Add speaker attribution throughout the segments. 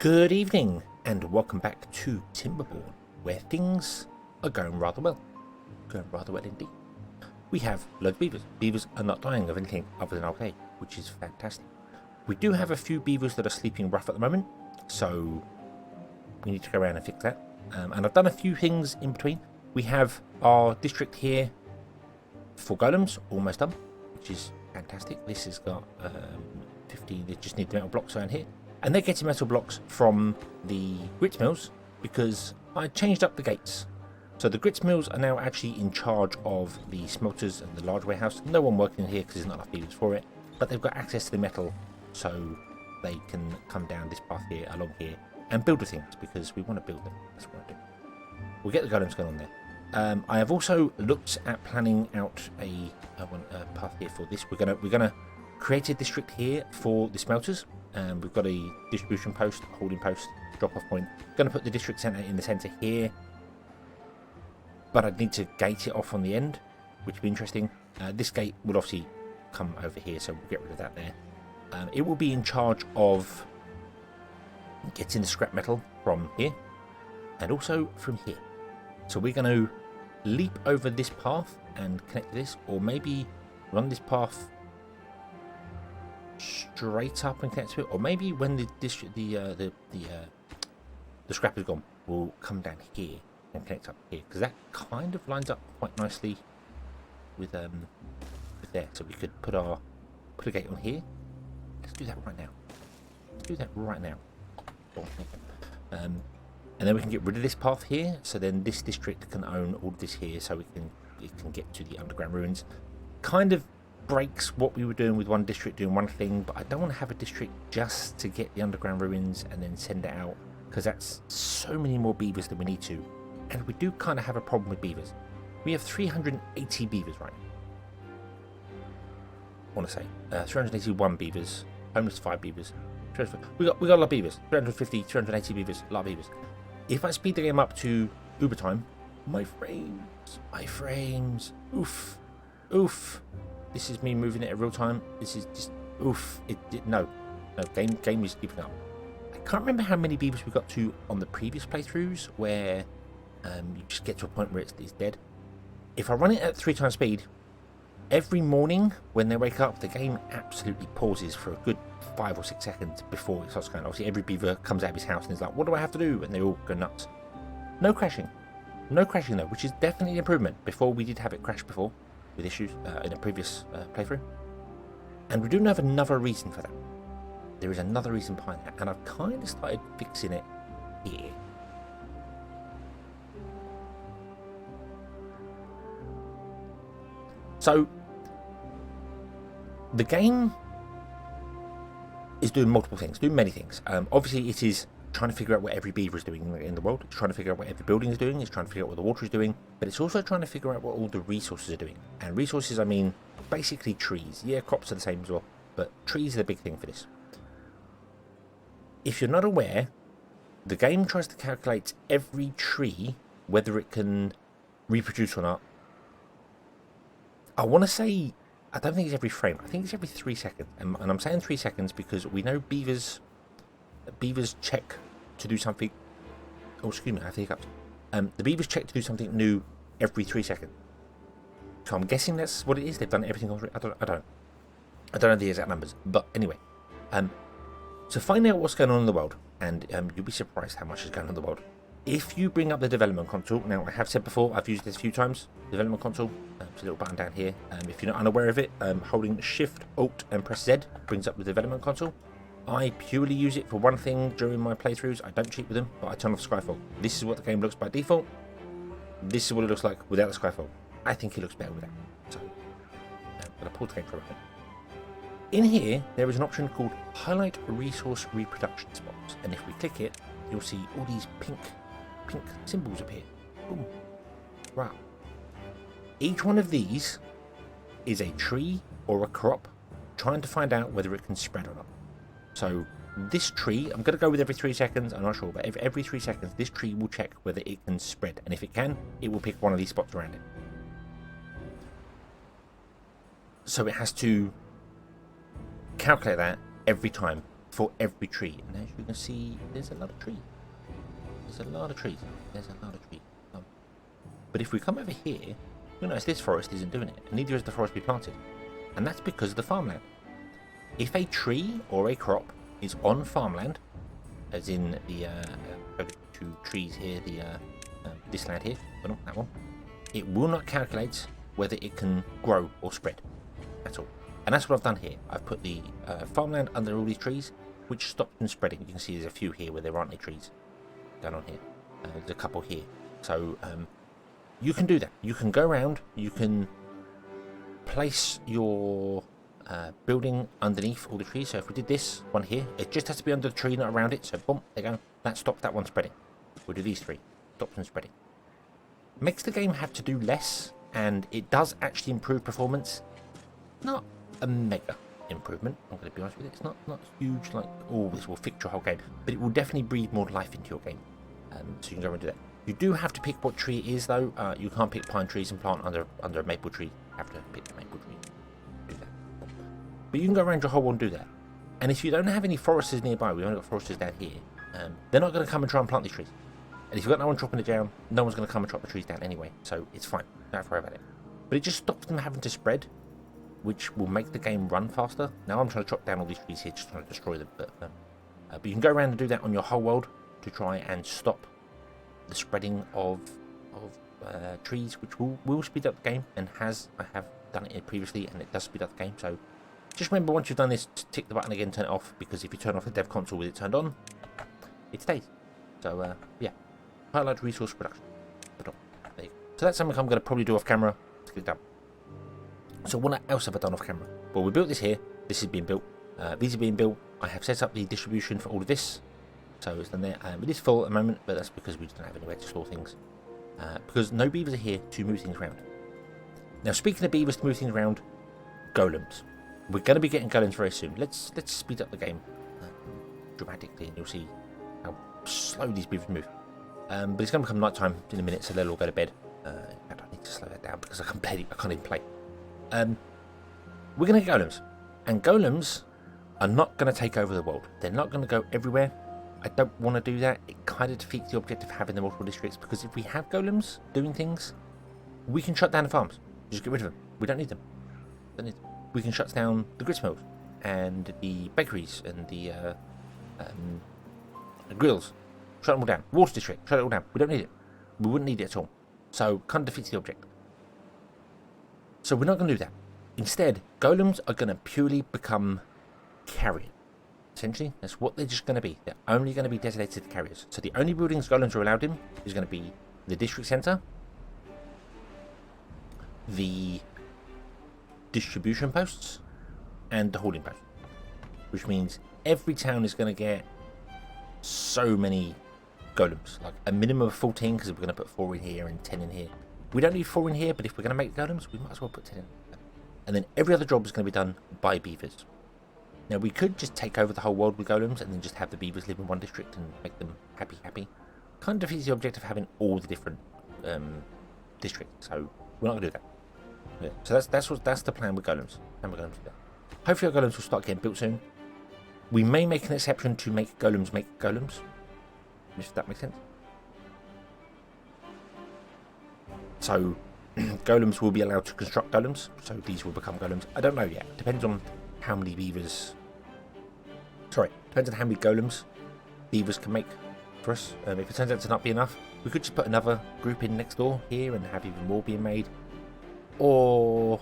Speaker 1: Good evening and welcome back to Timberborn, where things are going rather well. Going rather well indeed. We have loads of beavers. Beavers are not dying of anything other than okay, which is fantastic. We do have a few beavers that are sleeping rough at the moment, so we need to go around and fix that. And I've done a few things in between. We have our district here for golems almost done, which is fantastic. This has got 50, they just need the metal blocks around here. And they're getting metal blocks from the grits mills because I changed up the gates. So the grits mills are now actually in charge of the smelters and the large warehouse. No one working in here because there's not enough beavers for it. But they've got access to the metal so they can come down this path here, along here, and build the things because we want to build them. That's what I do. We'll get the golems going on there. I have also looked at planning out a path here for this. We're gonna create a district here for the smelters. We've got a distribution post, holding post, drop-off point. Going to put the district centre in the centre here, but I'd need to gate it off on the end, which would be interesting. This gate will obviously come over here, so we'll get rid of that there. It will be in charge of getting the scrap metal from here, and also from here. So we're going to leap over this path and connect to this, or maybe run this path straight up and connect to it, or maybe when the scrap is gone, we'll come down here and connect up here because that kind of lines up quite nicely with there. So we could put a gate on here. Let's do that right now. And then we can get rid of this path here. So then this district can own all of this here, so it can get to the underground ruins. Kind of breaks what we were doing with one district doing one thing, but I don't want to have a district just to get the underground ruins and then send it out because that's so many more beavers than we need to, and we do kind of have a problem with beavers. We have 380 beavers right now. I want to say 381 beavers, homeless 5 beavers. We got a lot of beavers. 350, 380 beavers, a lot of beavers. If I speed the game up to Uber time, my frames, oof. This is me moving it in real time. This is just oof. No, game is keeping up. I can't remember how many beavers we got to on the previous playthroughs where you just get to a point where it's dead. If I run it at 3 times speed, every morning when they wake up, the game absolutely pauses for a good 5 or 6 seconds before it starts going. Obviously, every beaver comes out of his house and is like, "What do I have to do?" And they all go nuts. No crashing though, which is definitely an improvement. Before we did have it crash before, with issues in a previous playthrough, and we do have another reason for that. There is another reason behind that, and I've kind of started fixing it here. So the game is doing multiple things, doing many things. Obviously it is trying to figure out what every beaver is doing in the world. It's trying to figure out what every building is doing. It's trying to figure out what the water is doing. But it's also trying to figure out what all the resources are doing. And resources, I mean, basically trees. Yeah, crops are the same as well. But trees are the big thing for this. If you're not aware, the game tries to calculate every tree, whether it can reproduce or not. I want to say, I don't think it's every frame. I think it's every 3 seconds. And I'm saying 3 seconds because we know beavers check to do something. Oh, excuse me, I have the hiccups. The beavers check to do something new every 3 seconds. So I'm guessing that's what it is. They've done everything on 3. I don't know the exact numbers, but anyway. So find out what's going on in the world, and you'll be surprised how much is going on in the world. If you bring up the development console, now I have said before, I've used this a few times. Development console, it's a little button down here. If you're not unaware of it, holding Shift, Alt, and press Z brings up the development console. I purely use it for one thing during my playthroughs. I don't cheat with them, but I turn off Skyfall. This is what the game looks by default. This is what it looks like without the Skyfall. I think it looks better without. So, I'm going to pause the game for a moment. In here, there is an option called Highlight Resource Reproduction Spots. And if we click it, you'll see all these pink symbols appear. Boom. Wow. Each one of these is a tree or a crop trying to find out whether it can spread or not. So this tree, I'm going to go with every 3 seconds, I'm not sure, but every 3 seconds this tree will check whether it can spread, and if it can, it will pick one of these spots around it. So it has to calculate that every time for every tree. And as you can see, there's a lot of trees. There's a lot of trees. There's a lot of trees. But if we come over here, you'll notice this forest isn't doing it. And neither is the forest we planted. And that's because of the farmland. If a tree or a crop is on farmland, as in the two trees here, this land here, but not that one, it will not calculate whether it can grow or spread. That's all. And that's what I've done here. I've put the farmland under all these trees, which stops them spreading. You can see there's a few here where there aren't any trees down on here. There's a couple here. So you can do that. You can go around, you can place your building underneath all the trees. So if we did this one here, it just has to be under the tree, not around it. So boom, there you go. That stops that one spreading. We'll do these three. Stops them spreading. Makes the game have to do less, and it does actually improve performance. Not a mega improvement, I'm going to be honest with you. It's not huge, like, oh, this will fix your whole game, but it will definitely breathe more life into your game. So you can go and do that. You do have to pick what tree it is, though. You can't pick pine trees and plant under a maple tree. You have to pick a maple tree. Do that. But you can go around your whole world and do that. And if you don't have any foresters nearby, we've only got foresters down here, they're not going to come and try and plant these trees. And if you've got no one chopping it down, no one's going to come and chop the trees down anyway. So it's fine. Don't have to worry about it. But it just stops them having to spread, which will make the game run faster. Now I'm trying to chop down all these trees here, just trying to destroy them. But you can go around and do that on your whole world to try and stop the spreading of trees, which will speed up the game, and I have done it previously, and it does speed up the game. So just remember, once you've done this, to tick the button again, turn it off, because if you turn off the dev console with it turned on, it stays. So yeah, quite large resource production. But, there you go. So that's something I'm going to probably do off camera to get it done. So what else have I done off camera? Well, we built this here. This is being built. These are being built. I have set up the distribution for all of this. So it's done there. It is full at the moment, but that's because we don't have anywhere to store things. Because no beavers are here to move things around. Now, speaking of beavers to move things around, golems. We're going to be getting golems very soon. Let's speed up the game dramatically, and you'll see how slow these beavers move. But it's going to become night time in a minute, so they'll all go to bed. In fact, I need to slow that down because I can't even play. We're going to get golems, and golems are not going to take over the world. They're not going to go everywhere. I don't want to do that. It kind of defeats the object of having the multiple districts, because if we have golems doing things, we can shut down the farms. Just get rid of them. We don't need them. We can shut down the grist mills and the bakeries and the grills. Shut them all down. Water district. Shut it all down. We don't need it. We wouldn't need it at all. So kind of defeats the object. So we're not going to do that. Instead, golems are going to purely become carriers. Essentially, that's what they're just going to be. They're only going to be designated carriers. So the only buildings golems are allowed in is going to be the district centre, the distribution posts, and the holding post. Which means every town is going to get so many golems. Like a minimum of 14, because we're going to put 4 in here and 10 in here. We don't need 4 in here, but if we're going to make golems, we might as well put 10 in. And then every other job is going to be done by beavers. Now, we could just take over the whole world with golems and then just have the beavers live in one district and make them happy. Kind of defeats the object of having all the different districts. So we're not going to do that. Yeah. So that's the plan with golems. And we're going to do that. Hopefully our golems will start getting built soon. We may make an exception to make golems, if that makes sense. So golems will be allowed to construct golems. So these will become golems. I don't know yet. Depends on how many beavers. Depends on how many golems beavers can make for us. If it turns out to not be enough, we could just put another group in next door here and have even more being made. Or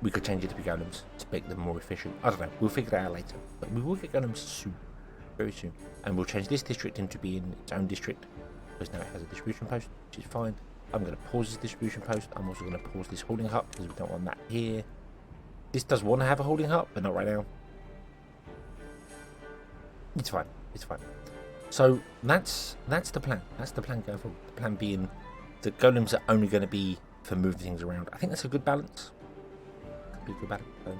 Speaker 1: we could change it to be golems to make them more efficient. I don't know. We'll figure that out later. But we will get golems soon. Very soon. And we'll change this district into being its own district, because now it has a distribution post, which is fine. I'm going to pause this distribution post. I'm also going to pause this holding hut, because we don't want that here. This does want to have a holding hut, but not right now. It's fine. So that's the plan. That's the plan going forward. The plan being the golems are only going to be for moving things around. I think that's a good balance. Could be a good balance. So,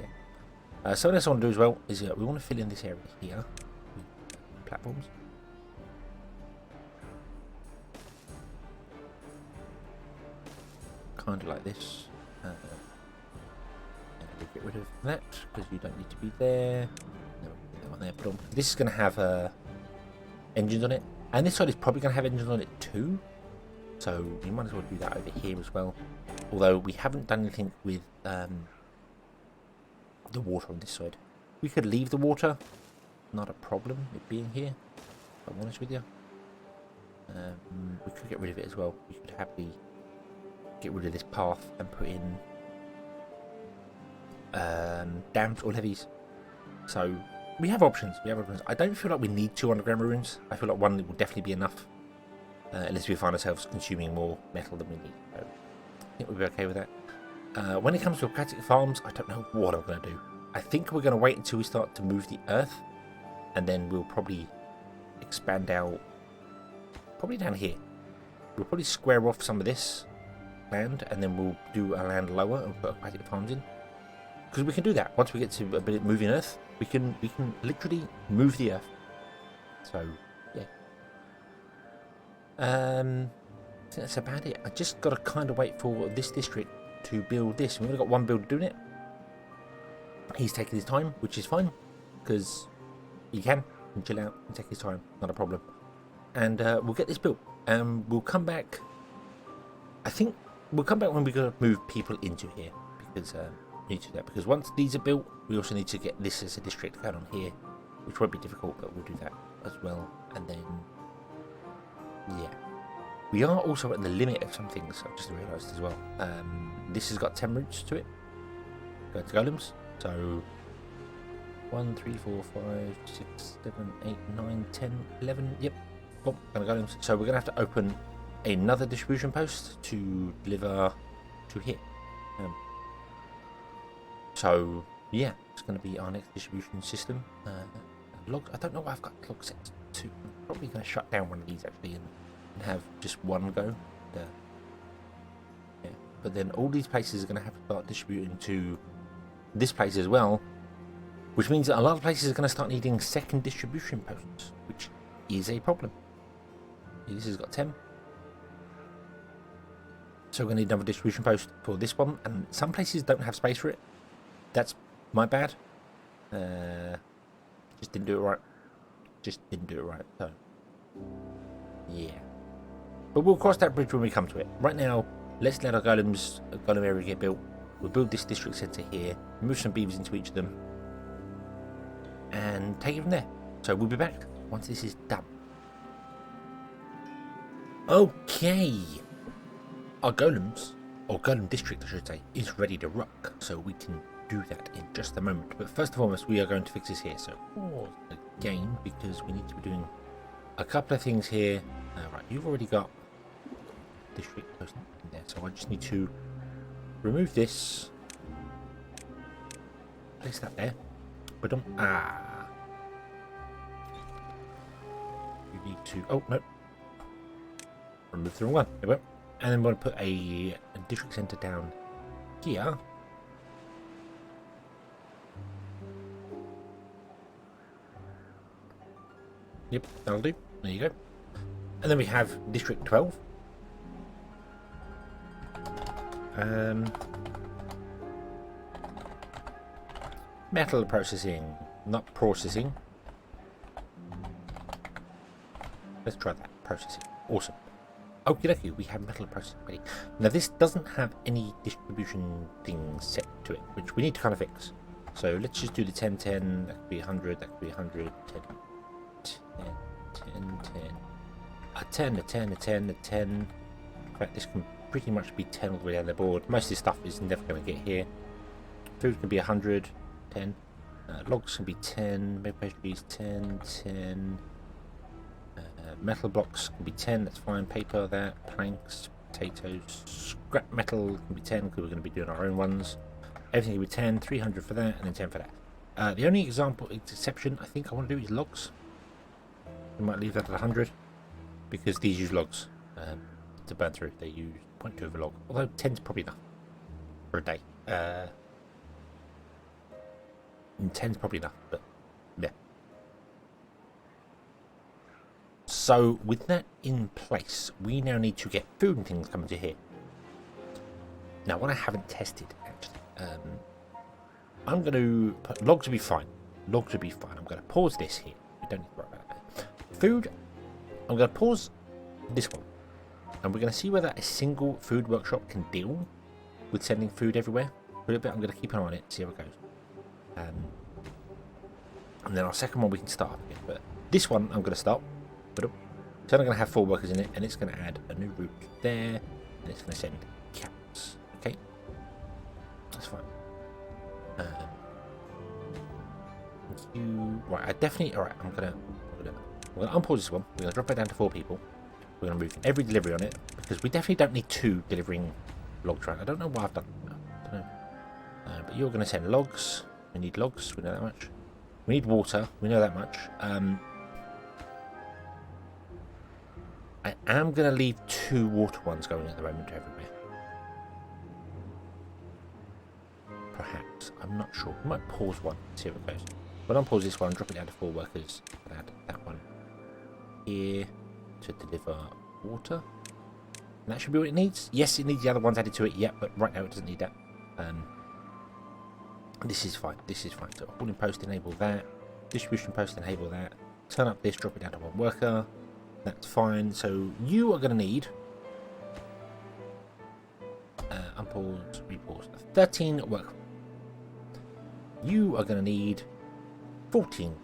Speaker 1: yeah. Something else I want to do as well is we want to fill in this area here with platforms. Kind of like this. We'll get rid of that because you don't need to be there. No, that one there. Put on. This is going to have engines on it, and this side is probably going to have engines on it too. So we might as well do that over here as well. Although we haven't done anything with the water on this side. We could leave the water, not a problem, it being here, if I'm honest with you. We could get rid of it as well. We could happily get rid of this path and put in dams or levees. So we have options. I don't feel like we need 2 underground ruins. I feel like 1 will definitely be enough. Unless we find ourselves consuming more metal than we need. So I think we'll be okay with that. When it comes to aquatic farms, I don't know what I'm going to do. I think we're going to wait until we start to move the earth, and then we'll probably expand out, probably down here. We'll probably square off some of this land, and then we'll do a land lower and put aquatic farms in. Because we can do that. Once we get to a bit of moving earth, we can literally move the earth. So yeah. I think that's about it. I just got to kind of wait for this district to build this. We've only got 1 builder doing it. He's taking his time, which is fine, because he can chill out and take his time, not a problem. And we'll get this built, and we'll come back. I think we'll come back when we got to move people into here, because we need to do that. Because once these are built, we also need to get this as a district going on here, which won't be difficult, but we'll do that as well. And then yeah, we are also at the limit of some things. I've just realised as well. This has got 10 routes to it. Go to Golems. So 1, 3, 4, 5, 6, 7, 8, 9, 10, 11. Yep. Oh, gonna Golems. So we're gonna have to open another distribution post to deliver to here. So yeah, it's gonna be our next distribution system. Logs. I don't know why I've got log sets. I'm probably going to shut down one of these actually and have just one go. Yeah. But then all these places are going to have to start distributing to this place as well, which means that a lot of places are going to start needing second distribution posts, which is a problem. This has got 10. So we're going to need another distribution post for this one, and some places don't have space for it. That's my bad. Just didn't do it right. So yeah, but we'll cross that bridge when we come to it. Right now, let's let our golem area get built. We'll build this district centre here, move some beavers into each of them, and take it from there. So we'll be back once this is done. Okay, our golems, or golem district I should say, is ready to rock, so we can do that in just a moment. But first and foremost, we are going to fix this here. So pause the game because we need to be doing a couple of things here. Right, you've already got district post in there, so I just need to remove this, place that there. But you need to. Oh no, remove the wrong one. There we go. And then we're going to put a district center down here. Yep, that'll do. There you go. And then we have District 12. Metal processing, not processing. Let's try that. Processing. Awesome. Okie dokie, we have metal processing ready. Now this doesn't have any distribution things set to it, which we need to kind of fix. So let's just do the 10, 10, that could be 100, that could be 100, 10. 10, a 10, a 10, a 10, a 10. In fact, this can pretty much be 10 all the way down the board. Most of this stuff is never going to get here. Food can be 100, 10. Logs can be 10. Metal pastries 10, 10. Metal blocks can be 10. That's fine. Paper, that. Planks, potatoes. Scrap metal can be 10 because we're going to be doing our own ones. Everything can be 10. 300 for that, and then 10 for that. The only exception I think I want to do is logs. We might leave that at 100 because these use logs to burn through. They use 0.2 of a log, although 10 is probably enough for a day. 10 is probably enough, but yeah. So with that in place, we now need to get food and things coming to here. Now, what I haven't tested actually I'm going to put logs will be fine. Logs will be fine. I'm going to pause this here. We don't need to worry about that. Food. I'm going to pause this one. And we're going to see whether a single food workshop can deal with sending food everywhere. For a little bit, I'm going to keep an eye on it, see how it goes. And then our second one we can start up again. But this one I'm going to start. So I'm going to have 4 workers in it, and it's going to add a new route there, and it's going to send cats. Okay, that's fine. Right, I definitely. All right, I'm gonna unpause this one. We're gonna drop it down to 4 people. We're gonna move every delivery on it because we definitely don't need 2 delivering log train. I don't know why I've done. I don't know. But you're gonna send logs. We need logs. We know that much. We need water. We know that much. I am going to leave 2 water ones going at the moment everywhere. Perhaps. I'm not sure. We might pause one. See how it goes. But I'll pause this one. Drop it down to 4 workers. And add that one here to deliver water. And that should be what it needs. Yes, it needs the other ones added to it. Yeah, but right now it doesn't need that. This is fine. This is fine. So hauling post, enable that. Distribution post, enable that. Turn up this. Drop it down to 1 worker. That's fine. So you are going to need unpause, repause, 13 work. You are going to need 14.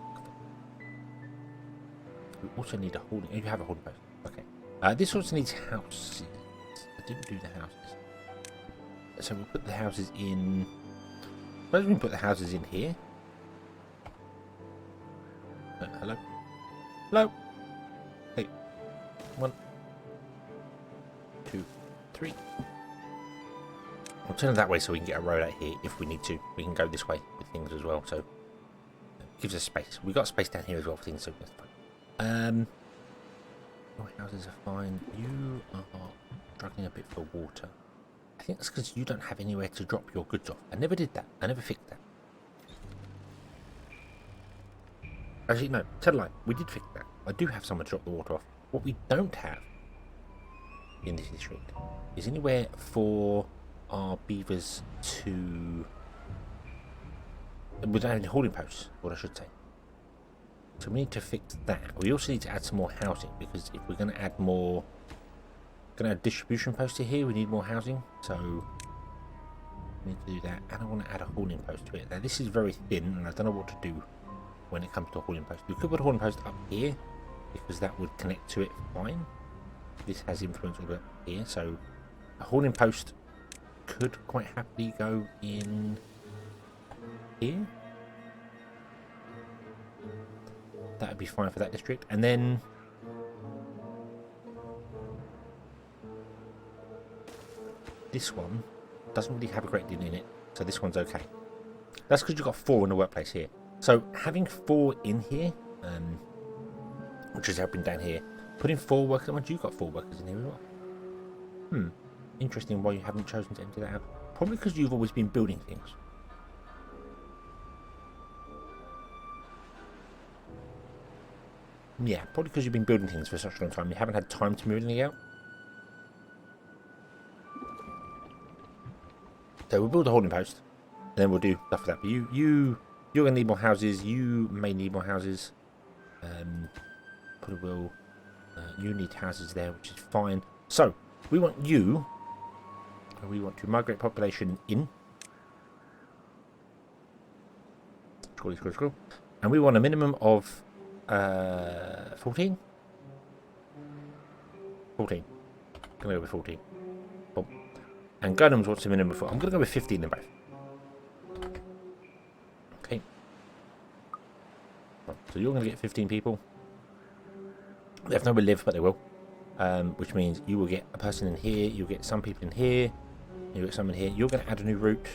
Speaker 1: We also need a holding. You have a holding post. Okay. This also needs houses. I didn't do the houses. So we'll put the houses in. Suppose we can put the houses in here. Hello. Hello. 1, 2, 3. We'll turn it that way so we can get a road out here if we need to. We can go this way with things as well, so it gives us space. We've got space down here as well for things, so that's fine. Your houses are fine. You are struggling a bit for water. I think that's because you don't have anywhere to drop your goods off. I never did that. I never fixed that. Actually, no, tell a lie. We did fix that. I do have somewhere to drop the water off. What we don't have in this district is anywhere for our beavers to. We don't have any holding posts, what I should say. So we need to fix that. We also need to add some more housing because if we're going to add more, going to add distribution posts to here, we need more housing. So we need to do that, and I want to add a holding post to it. Now this is very thin, and I don't know what to do when it comes to a holding post. We could put a holding post up here, because that would connect to it fine. This has influence all the way up here, so a holding post could quite happily go in here. That would be fine for that district. And then this one doesn't really have a great deal in it, so this one's okay. That's because you've got 4 in the workplace here. So having 4 in here, which is helping down here. Putting 4 workers. Once you've got 4 workers in here as well. Interesting why you haven't chosen to empty that out. Probably because you've always been building things. Yeah, probably because you've been building things for such a long time. You haven't had time to move anything out. So we'll build a holding post. And then we'll do stuff for that. But you're going to need more houses. You may need more houses. Probably will. You need houses there, which is fine. So we want you. We want to migrate population in. Scroll. And we want a minimum of 14. 14. Gonna go with 14. Boom. And Golems wants a minimum of 4. I'm gonna go with 15 in both. Okay. So you're gonna get 15 people. They have nowhere to live, but they will. Which means you will get a person in here, you'll get some people in here, you'll get some in here. You're going to add a new route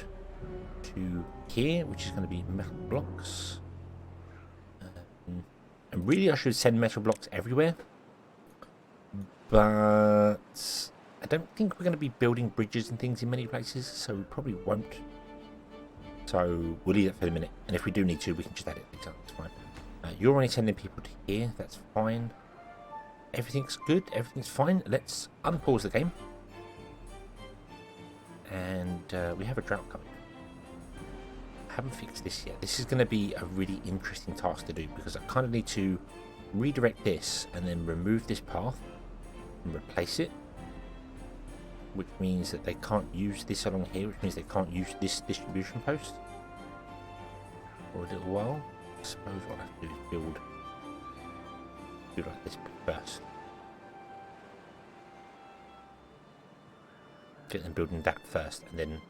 Speaker 1: to here, which is going to be metal blocks. And really I should send metal blocks everywhere. But I don't think we're going to be building bridges and things in many places, so we probably won't. So we'll leave that for a minute. And if we do need to, we can just add it. That's fine. You're only sending people to here, that's fine. Everything's good, everything's fine. Let's unpause the game. And we have a drought coming. haven't fixed this yet. This is going to be a really interesting task to do because I kind of need to redirect this and then remove this path and replace it, which means that they can't use this along here, which means they can't use this distribution post for a little while. I suppose what I have to do is build like this first. Get them building that first and then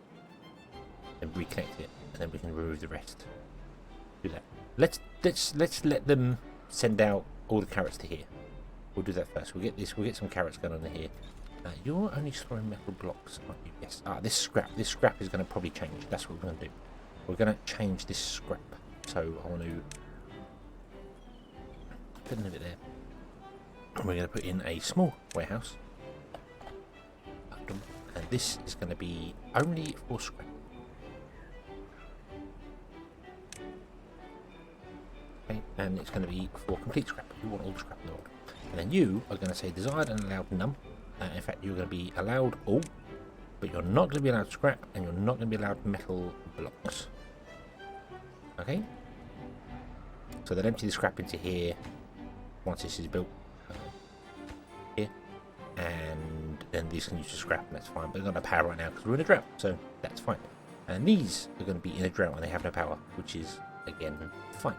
Speaker 1: reconnect it, and then we can remove the rest. Do that. Let's let them send out all the carrots to here. We'll do that first. We'll get some carrots going on here. You're only storing metal blocks, aren't you? Yes. This scrap is going to probably change. That's what we're going to do. We're going to change this scrap. So I want to put a bit there. And we're going to put in a small warehouse. And this is going to be only for scrap. Okay, and it's going to be for complete scrap. We want all the scrap in the world. And then you are going to say desired and allowed none. In fact, you're going to be allowed all, but you're not going to be allowed scrap, and you're not going to be allowed metal blocks. Okay? So then empty the scrap into here once this is built. Here. And then these can use the scrap, and that's fine. But they're not power right now because we're in a drought, so that's fine. And these are going to be in a drought and they have no power, which is, again, fine.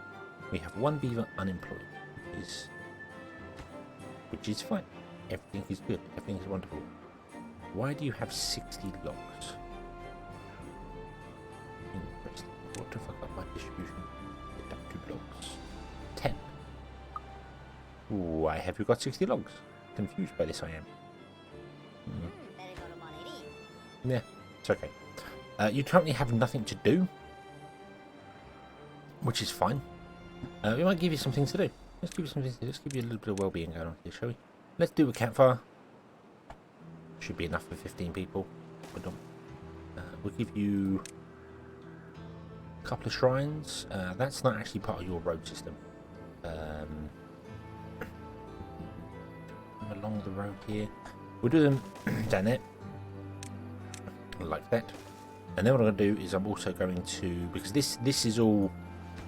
Speaker 1: We have one beaver unemployed, which is fine. Everything is good. Everything is wonderful. Why do you have 60 logs? What the fuck up my distribution? Deductive logs. 10. Why have you got 60 logs? Confused by this I am. Yeah, it's okay. You currently have nothing to do, which is fine. We might give you some things to do. Let's give you some things to do. Let's give you a little bit of well-being going on here, shall we? Let's do a campfire. Should be enough for 15 people. But we'll give you a couple of shrines. That's not actually part of your road system. Along the road here. We'll do them down there. Like that. And then what I'm going to do is I'm also going to, because this is all,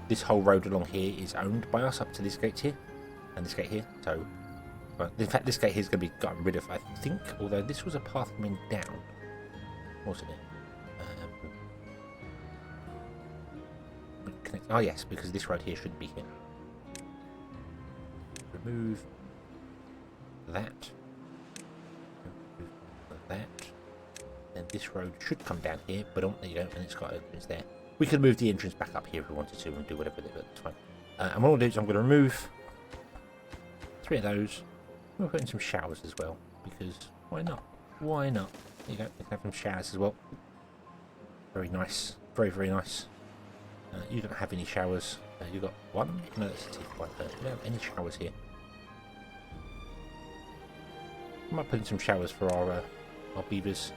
Speaker 1: this whole road along here is owned by us up to this gate here. And this gate here. So, well, in fact, this gate here is going to be gotten rid of, I think. Although this was a path coming down. Wasn't it? Oh yes, because this road here shouldn't be here. Remove that. Remove that. And this road should come down here, but there you go, and it's got entrance there. We could move the entrance back up here if we wanted to and do whatever with it, but it's fine. And what I'll do is I'm going to remove 3 of those. We'll put in some showers as well, because why not? Why not? There you go, we can have some showers as well. Very nice. Very, very nice. You don't have any showers. You've got one? No, that's a teeth one. You don't have any showers here. I might put in some showers for our beavers.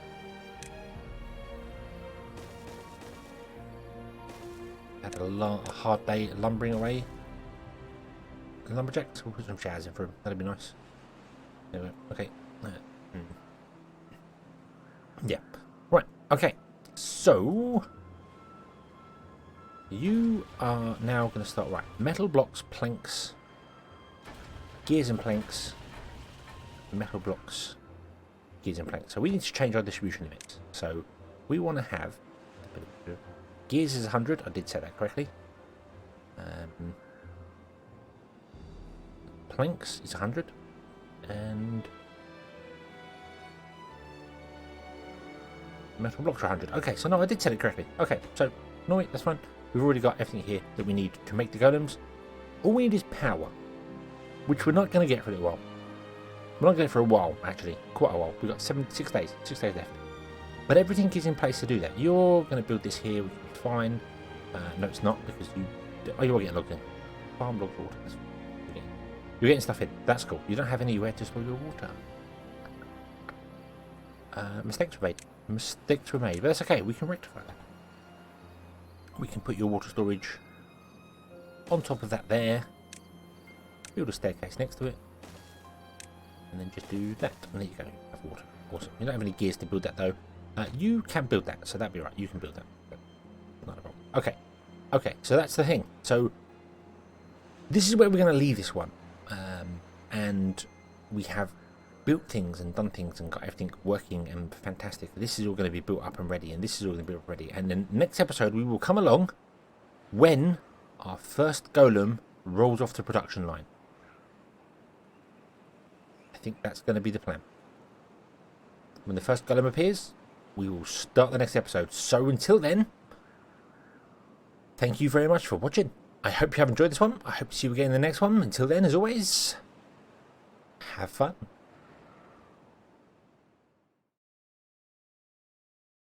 Speaker 1: Had a hard day lumbering away. The lumberjacks, we'll put some showers in for them. That'd be nice. There we go. Okay. Yeah. Right. Okay. So you are now going to start right. Metal blocks, planks, gears and planks. Metal blocks, gears and planks. So we need to change our distribution limits. So we want to have gears is 100. I did say that correctly. Planks is 100, and metal blocks are 100. Okay, so no, I did say it correctly. Okay, so no, wait, that's fine. We've already got everything here that we need to make the golems. All we need is power, which we're not going to get for a little while. We're not going to get for a while, actually. Quite a while. We've got 6 days. 6 days left. But everything is in place to do that. You're going to build this here, which is fine. No, it's not, because you... Oh, you are getting logged in. Farm logged water. You're getting stuff in. That's cool. You don't have anywhere to store your water. Mistakes were made. Mistakes were made. But that's okay. We can rectify that. We can put your water storage on top of that there. Build a staircase next to it. And then just do that. And there you go. You have water. Awesome. You don't have any gears to build that though. You can build that, so that'd be right. You can build that. Not a problem. Okay. Okay, so that's the thing. So this is where we're going to leave this one. And we have built things and done things and got everything working and fantastic. This is all going to be built up and ready, and this is all going to be ready. And then next episode we will come along when our first golem rolls off the production line. I think that's going to be the plan. When the first golem appears, we will start the next episode. So until then, thank you very much for watching. I hope you have enjoyed this one. I hope to see you again in the next one. Until then, as always, have fun.